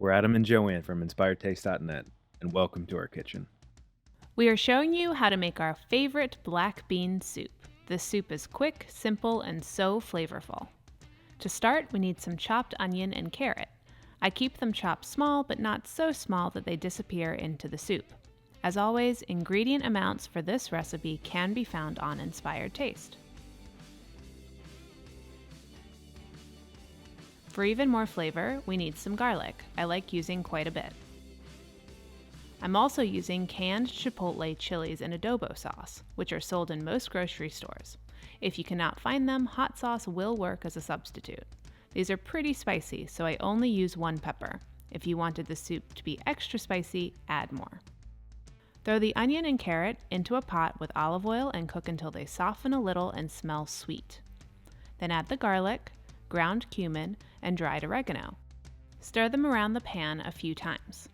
We're Adam and Joanne from InspiredTaste.net, and welcome to our kitchen. We are showing you how to make our favorite black bean soup. This soup is quick, simple, and so flavorful. To start, we need some chopped onion and carrot. I keep them chopped small, but not so small that they disappear into the soup. As always, ingredient amounts for this recipe can be found on Inspired Taste. For even more flavor, we need some garlic. I like using quite a bit. I'm also using canned chipotle chilies and adobo sauce, which are sold in most grocery stores. If you cannot find them, hot sauce will work as a substitute. These are pretty spicy, so I only use one pepper. If you wanted the soup to be extra spicy, add more. Throw the onion and carrot into a pot with olive oil and cook until they soften a little and smell sweet. Then add the garlic, ground cumin, and dried oregano. Stir them around the pan a few times.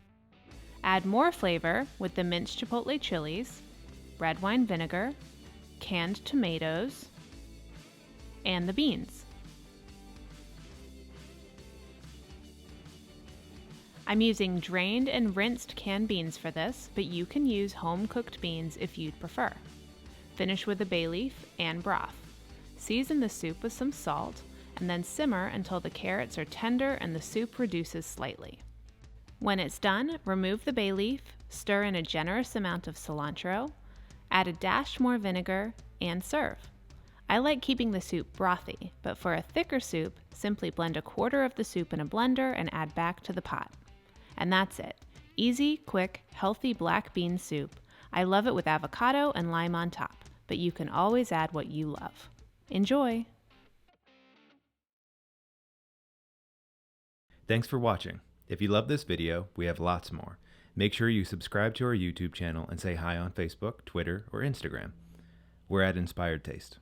Add more flavor with the minced chipotle chilies, red wine vinegar, canned tomatoes, and the beans. I'm using drained and rinsed canned beans for this, but you can use home-cooked beans if you'd prefer. Finish with a bay leaf and broth. Season the soup with some salt, and then simmer until the carrots are tender and the soup reduces slightly. When it's done, remove the bay leaf, stir in a generous amount of cilantro, add a dash more vinegar, and serve. I like keeping the soup brothy, but for a thicker soup, simply blend a quarter of the soup in a blender and add back to the pot. And that's it. Easy, quick, healthy black bean soup. I love it with avocado and lime on top, but you can always add what you love. Enjoy! Thanks for watching. If you love this video, we have lots more. Make sure you subscribe to our YouTube channel and say hi on Facebook, Twitter, or Instagram. We're at Inspired Taste.